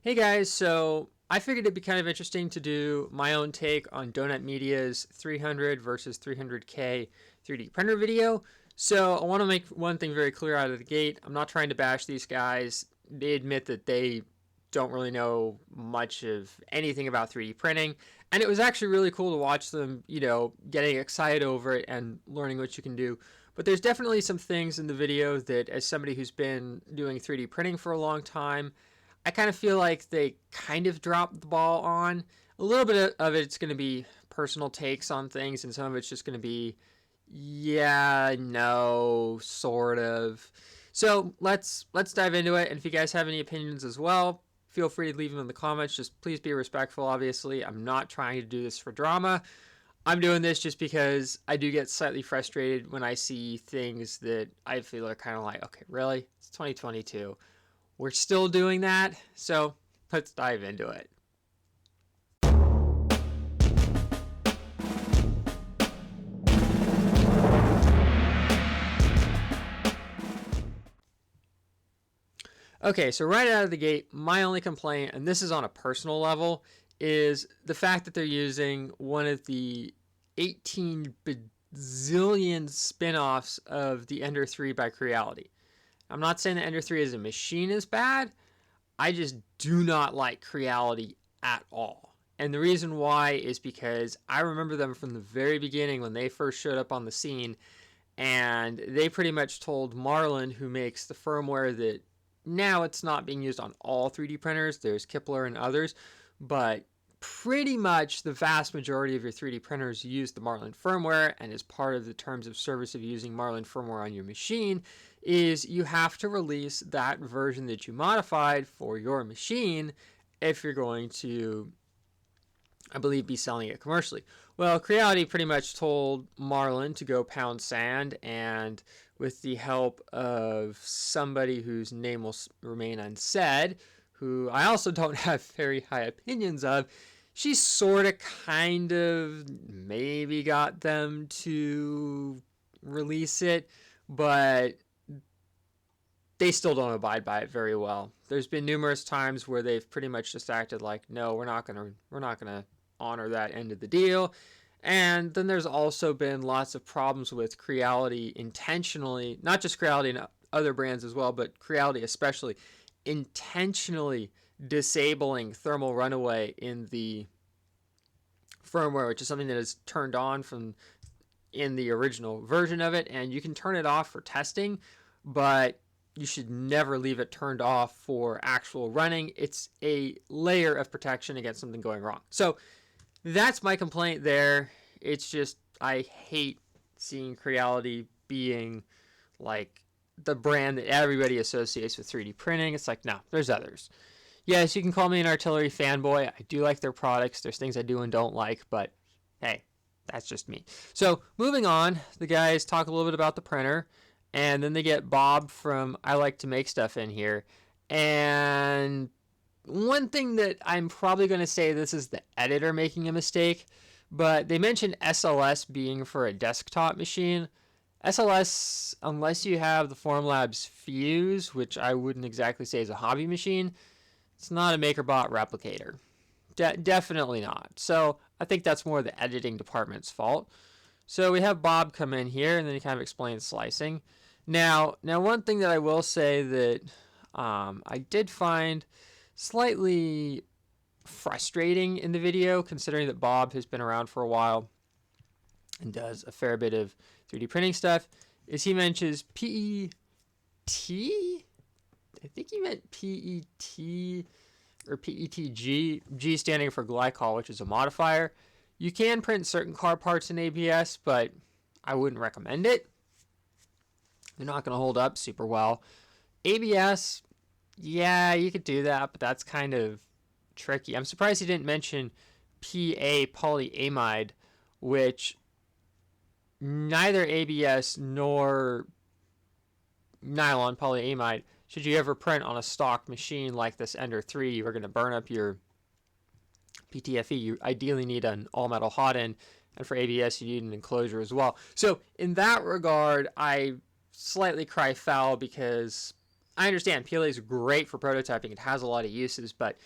Hey guys, so I figured it'd be kind of interesting to do my own take on Donut Media's 300 versus 300K 3D printer video. So I want to make one thing very clear out of the gate. I'm not trying to bash these guys. They admit that they don't really know much of anything about 3D printing. And it was actually really cool to watch them, getting excited over it and learning what you can do. But there's definitely some things in the video that, as somebody who's been doing 3D printing for a long time, I kind of feel like they kind of dropped the ball on. A little bit of it's going to be personal takes on things, and some of it's just going to be, yeah, no, sort of. So let's dive into it. And if you guys have any opinions as well, feel free to leave them in the comments. Just please be respectful, obviously. I'm not trying to do this for drama. I'm doing this just because I do get slightly frustrated when I see things that I feel are kind of like, okay, really? It's 2022. We're still doing that, so let's dive into it. Okay, so right out of the gate, my only complaint, and this is on a personal level, is the fact that they're using one of the 18 bazillion spin-offs of the Ender 3 by Creality. I'm not saying that Ender 3 as a machine is bad. I just do not like Creality at all. And the reason why is because I remember them from the very beginning when they first showed up on the scene, and they pretty much told Marlin, who makes the firmware that now it's not being used on all 3D printers, there's Kepler and others, but pretty much the vast majority of your 3D printers use the Marlin firmware, and as part of the terms of service of using Marlin firmware on your machine is you have to release that version that you modified for your machine if you're going to, I believe, be selling it commercially. Well, Creality pretty much told Marlin to go pound sand, and with the help of somebody whose name will remain unsaid, who I also don't have very high opinions of, she sort of kind of maybe got them to release it, but they still don't abide by it very well. There's been numerous times where they've pretty much just acted like, no, we're not gonna honor that end of the deal. And then there's also been lots of problems with Creality intentionally, not just Creality and other brands as well, but Creality especially, intentionally disabling thermal runaway in the firmware, which is something that is turned on from in the original version of it, and you can turn it off for testing, but you should never leave it turned off for actual running. It's a layer of protection against something going wrong. So that's my complaint there. It's just, I hate seeing Creality being like the brand that everybody associates with 3D printing. It's like, no, there's others. Yes, you can call me an artillery fanboy. I do like their products. There's things I do and don't like, but hey, that's just me. So moving on, the guys talk a little bit about the printer, and then they get Bob from I Like to Make Stuff in here. And one thing that I'm probably going to say, this is the editor making a mistake, but they mentioned SLS being for a desktop machine. SLS, unless you have the Formlabs Fuse, which I wouldn't exactly say is a hobby machine, it's not a MakerBot replicator. Definitely not. So I think that's more the editing department's fault. So we have Bob come in here, and then he kind of explains slicing. Now one thing that I will say that I did find slightly frustrating in the video, considering that Bob has been around for a while and does a fair bit of 3D printing stuff, is he mentions PET? I think he meant PET or PETG, G standing for glycol, which is a modifier. You can print certain car parts in ABS, but I wouldn't recommend it. They're not going to hold up super well. ABS, yeah, you could do that, but that's kind of tricky. I'm surprised he didn't mention PA polyamide, which neither ABS nor nylon polyamide, should you ever print on a stock machine like this Ender 3, you are going to burn up your PTFE. You ideally need an all-metal hot end, and for ABS, you need an enclosure as well. So in that regard, I slightly cry foul because I understand PLA is great for prototyping. It has a lot of uses, but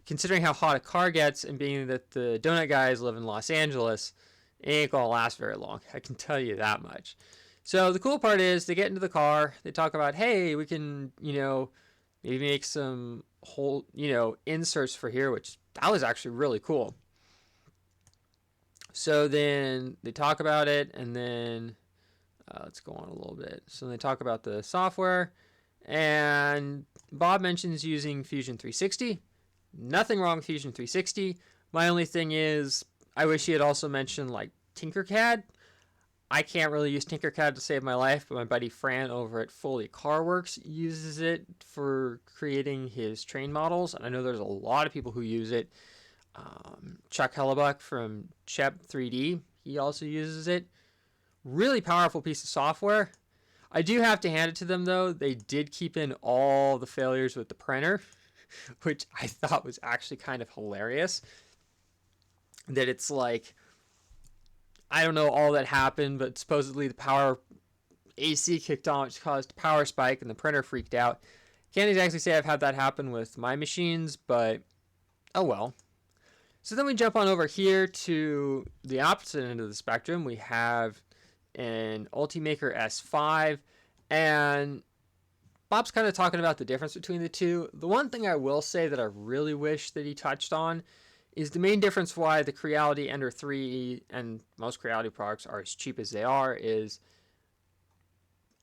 considering how hot a car gets and being that the donut guys live in Los Angeles, it ain't gonna last very long. I can tell you that much. So the cool part is they get into the car, they talk about, hey, we can, maybe make some whole, inserts for here, which that was actually really cool. So then they talk about it, and then let's go on a little bit. So they talk about the software, and Bob mentions using Fusion 360. Nothing wrong with Fusion 360. My only thing is, I wish he had also mentioned like Tinkercad. I can't really use Tinkercad to save my life, but my buddy Fran over at Foley CarWorks uses it for creating his train models, and I know there's a lot of people who use it. Chuck Hellebuck from Chep 3D, he also uses it. Really powerful piece of software. I do have to hand it to them though, they did keep in all the failures with the printer, which I thought was actually kind of hilarious. That it's like, I don't know all that happened, but supposedly the power AC kicked on, which caused a power spike, and the printer freaked out. Can't exactly say I've had that happen with my machines, but oh well. So then we jump on over here to the opposite end of the spectrum. We have an Ultimaker S5, and Bob's kind of talking about the difference between the two. The one thing I will say that I really wish that he touched on is the main difference why the Creality Ender 3 and most Creality products are as cheap as they are is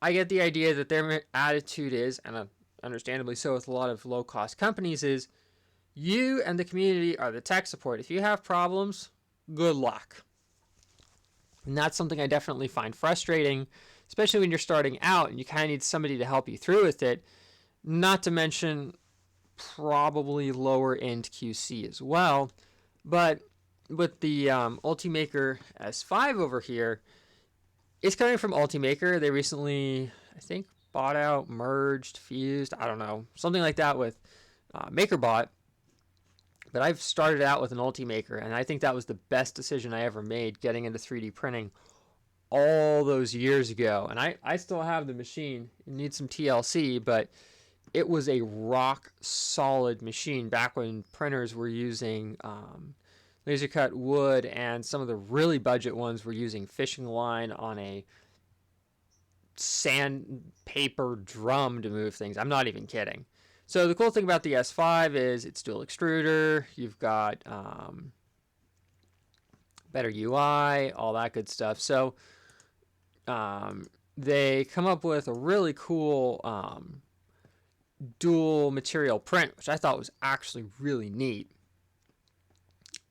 I get the idea that their attitude is, and understandably so with a lot of low-cost companies, is you and the community are the tech support. If you have problems, good luck. And that's something I definitely find frustrating, especially when you're starting out and you kind of need somebody to help you through with it, not to mention probably lower end QC as well. But with the Ultimaker S5 over here, it's coming from Ultimaker. They recently, I think, bought out, merged, fused, I don't know, something like that with MakerBot. But I've started out with an Ultimaker, and I think that was the best decision I ever made getting into 3D printing all those years ago. And I still have the machine. It needs some TLC, but it was a rock solid machine back when printers were using laser cut wood, and some of the really budget ones were using fishing line on a sandpaper drum to move things. I'm not even kidding. So the cool thing about the S5 is it's dual extruder. You've got better UI, all that good stuff. So they come up with a really cool dual material print, which I thought was actually really neat.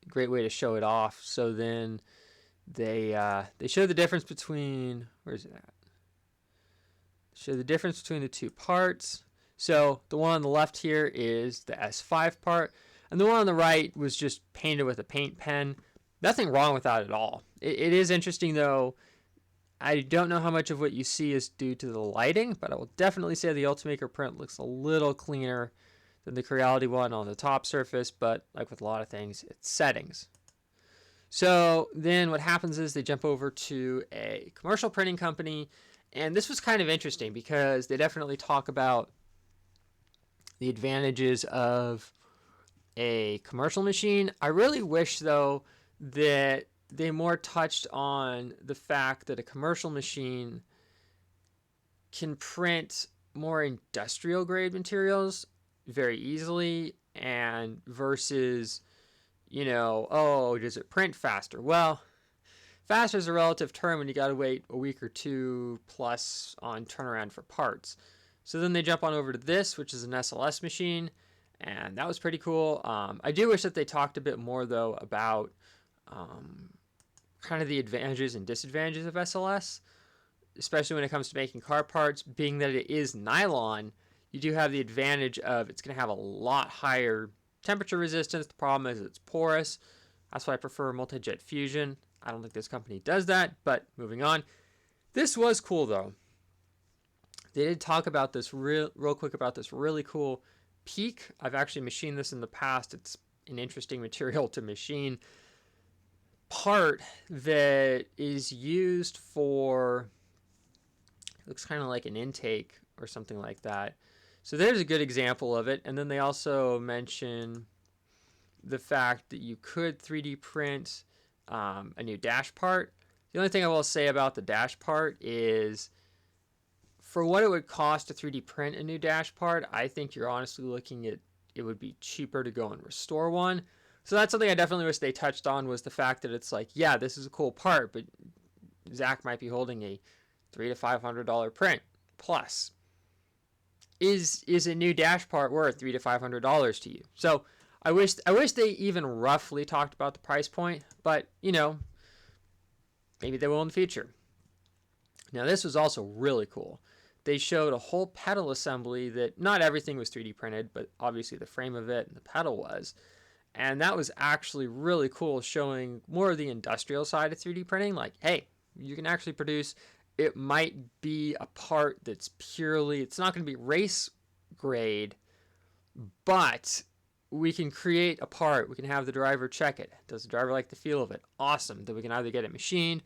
Great way to show it off. So then they show the difference between, where's it at? Show the difference between the two parts. So the one on the left here is the S5 part, and the one on the right was just painted with a paint pen. Nothing wrong with that at all. It is interesting though. I don't know how much of what you see is due to the lighting, but I will definitely say the Ultimaker print looks a little cleaner than the Creality one on the top surface, but like with a lot of things, it's settings. So then what happens is they jump over to a commercial printing company, and this was kind of interesting because they definitely talk about the advantages of a commercial machine. I really wish though that they more touched on the fact that a commercial machine can print more industrial grade materials very easily, and versus, oh, does it print faster? Well, faster is a relative term when you got to wait a week or two plus on turnaround for parts. So then they jump on over to this, which is an SLS machine, and that was pretty cool. I do wish that they talked a bit more, though, about kind of the advantages and disadvantages of SLS, especially when it comes to making car parts. Being that it is nylon, you do have the advantage of it's going to have a lot higher temperature resistance. The problem is it's porous. That's why I prefer multi-jet fusion. I don't think this company does that, but moving on. This was cool, though. They did talk about this real quick about this really cool peak. I've actually machined this in the past. It's an interesting material to machine. Part that is used for, it looks kind of like an intake or something like that. So there's a good example of it. And then they also mention the fact that you could 3D print a new dash part. The only thing I will say about the dash part is, for what it would cost to 3D print a new dash part, I think you're honestly looking at it would be cheaper to go and restore one. So that's something I definitely wish they touched on, was the fact that it's like, yeah, this is a cool part, but Zach might be holding a $300 to $500 print plus. Is a new dash part worth $300 to $500 to you? So I wish they even roughly talked about the price point, but you know, maybe they will in the future. Now this was also really cool. They showed a whole pedal assembly that not everything was 3D printed, but obviously the frame of it and the pedal was. And that was actually really cool, showing more of the industrial side of 3D printing. Like, hey, you can actually produce, it might be a part that's purely, it's not going to be race grade, but we can create a part. We can have the driver check it. Does the driver like the feel of it? Awesome. Then we can either get it machined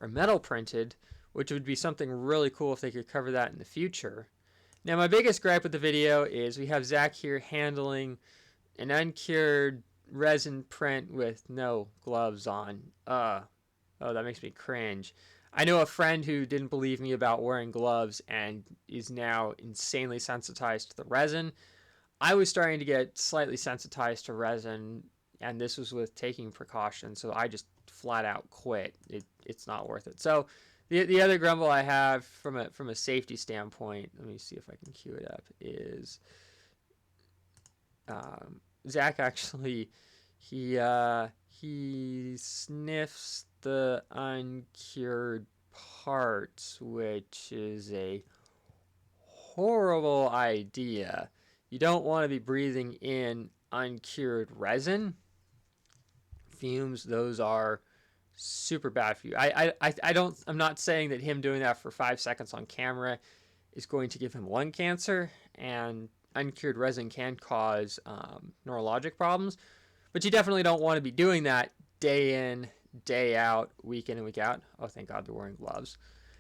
or metal printed, which would be something really cool if they could cover that in the future. Now, my biggest gripe with the video is we have Zach here handling an uncured resin print with no gloves on. Oh, that makes me cringe. I know a friend who didn't believe me about wearing gloves and is now insanely sensitized to the resin. I was starting to get slightly sensitized to resin, and this was with taking precautions, so I just flat out quit. It's not worth it. So the other grumble I have from a safety standpoint, let me see if I can cue it up, is Zach actually he sniffs the uncured parts, which is a horrible idea. You don't want to be breathing in uncured resin. Fumes, those are super bad for you. I'm not saying that him doing that for 5 seconds on camera is going to give him lung cancer, and uncured resin can cause neurologic problems, but you definitely don't want to be doing that day in, day out, week in and week out. Oh, thank God they're wearing gloves.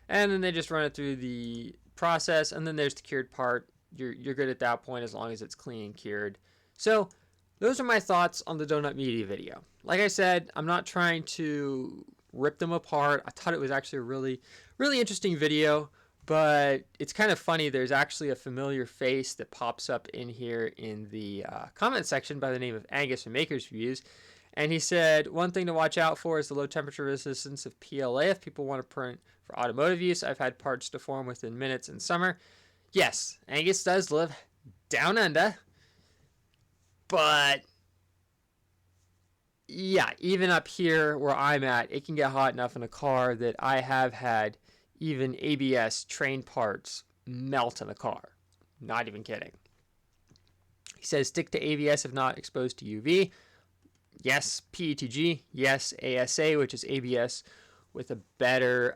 And then they just run it through the process, and then there's the cured part. You're good at that point as long as it's clean and cured. So those are my thoughts on the Donut Media video. Like I said, I'm not trying to rip them apart. I thought it was actually a really, really interesting video, but it's kind of funny. There's actually a familiar face that pops up in here in the comment section by the name of Angus from Maker's Reviews. And he said, one thing to watch out for is the low temperature resistance of PLA if people want to print for automotive use. I've had parts deform within minutes in summer. Yes, Angus does live down under, but yeah, even up here where I'm at, it can get hot enough in a car that I have had even ABS train parts melt in a car. Not even kidding. He says stick to ABS if not exposed to UV. Yes, PETG. Yes, ASA, which is ABS with a better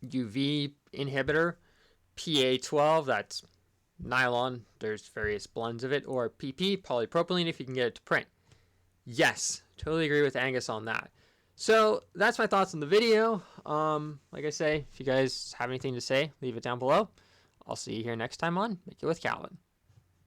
UV inhibitor. PA12, that's nylon. There's various blends of it. Or PP, polypropylene, if you can get it to print. Yes, totally agree with Angus on that. So that's my thoughts on the video. Like I say, if you guys have anything to say, leave it down below. I'll see you here next time on Make It with Calvin.